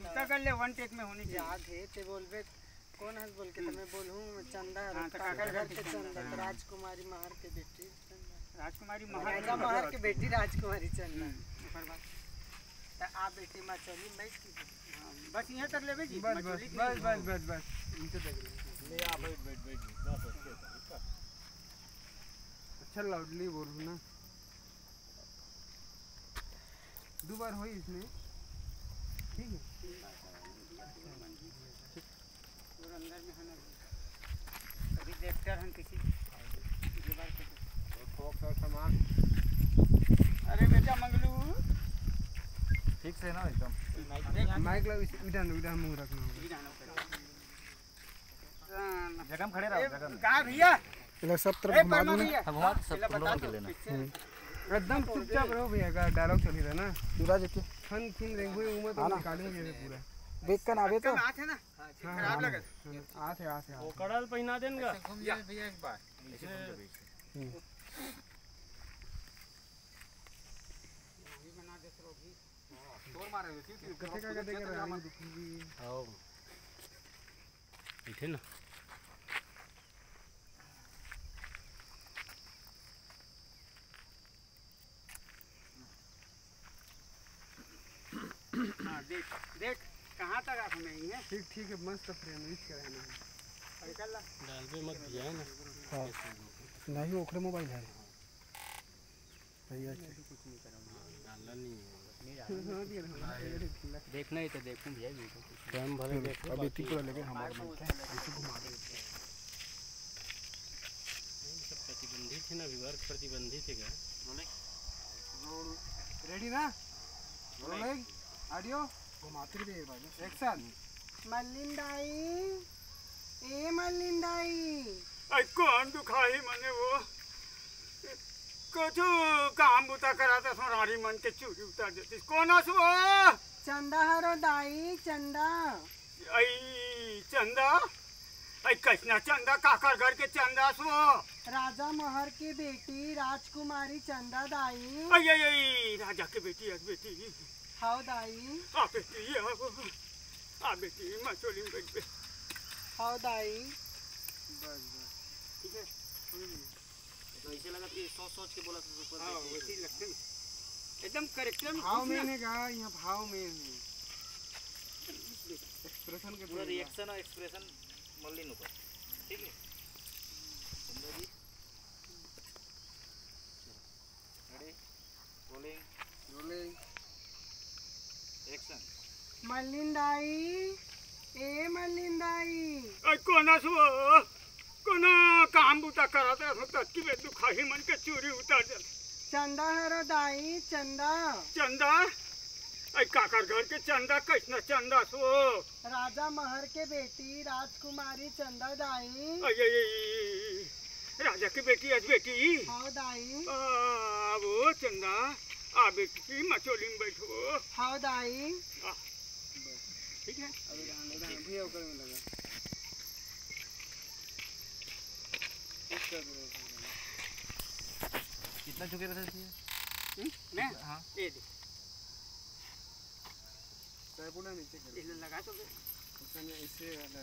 उसका कर ले वन टेक में होनी चाहिए। याद है ते बोलबे कौन हंस बोल के मैं बोलूं चंदा काकर घर के चंदा राजकुमारी महर के बेटी राजकुमारी राजा महर के बेटी राजकुमारी चंदा त आ बेटी मां चली मैं की बस यहां तक लेबे जी। बस बस बस बस बस बस इनसे तक ले आ बैठ बैठ बैठ बस अच्छा लाउडली बोल ना। दो बार हुई इसमें ठीक है। और अंदर में है अभी देखकर हम किसी बार थोड़ा सामान। अरे बेटा मंगलू ठीक से ना एकदम माइक लग इधर उधर मुंह रखना जगह में खड़े रहो जगह में। कहां भैया इधर सब तरफ घुमा दो ना। हम वहां सब तुम लोगों के लेना एकदम चुपचाप रहो भैया का डायलॉग चल रहा है ना पूरा देखे फन फिन रेंगुए उमर तो निकालेंगे पूरा देख कर आवे तो आते ना खराब लगत आते वो कड़ल पहना देंगे घूम जाए भैया एक बार तोड़ मारे कथे का देख रहा है दुखी आओ इथे ना हां देख देख कहां तक आप में ही है। ठीक ठीक है मस्त फ्रेम यूज कराना है निकल ला डालबे मत दिया ना। हां नहीं ओखरे मोबाइल है भैया कुछ नहीं करूंगा डालना नहीं देखना ही तो देखूं भैया वीडियो टाइम भले देखो अभी ठीक पूरा लेके हमारे मन के घुमा दे सब प्रतिबंधित है ना विवर्ग प्रतिबंधित है क्या रोल रेडी ना रोलिंग ऑडियो घुमाते रहिए भाई एक्शन मल्लिंदाई ए मल्लिंदाई आई कौन दुखाई मने वो कुछ काम बुता कराता सो रारी मन के चूड़ी उतार देती कौन आस वो चंदा हरो दाई चंदा आई चंदा आई कसना चंदा काकर घर के चंदा सो राजा महर की बेटी राजकुमारी चंदा दाई आई आई आई राजा की बेटी है बेटी हाउ दाई आ बेटी आ बेटी मचोली में बैठ हाउ दाई बस बस ठीक है तो ऐसे लगा कि सोच सोच के बोला था हां वैसे लगते हैं एकदम करेक्टर में भाव में ने कहा यहां भाव में एक्सप्रेशन के पूरा रिएक्शन और एक्सप्रेशन मल्लिन ऊपर ठीक है सुंदर जी रेडी रोलिंग रोलिंग एक्शन मल्लिंदाई ए मल्लिंदाई आई कोना सो कोना काम बुता कराता सो तत्की में दुखाई मन के चूड़ी उतार दे चंदा हरो दाई चंदा चंदा आई काकर घर के चंदा कैसना चंदा सो राजा महर के बेटी राजकुमारी चंदा दाई आई आई आई राजा की बेटी आज बेटी हाउ दाई वो चंदा आ बेटी मचोली में बैठो हाउ दाई ठीक है अभी भैया ऊपर में लगा कितना चुके रहते हैं मैं हाँ ये दे ट्राइपॉड नीचे कर इसने लगा तो उसने ऐसे वाला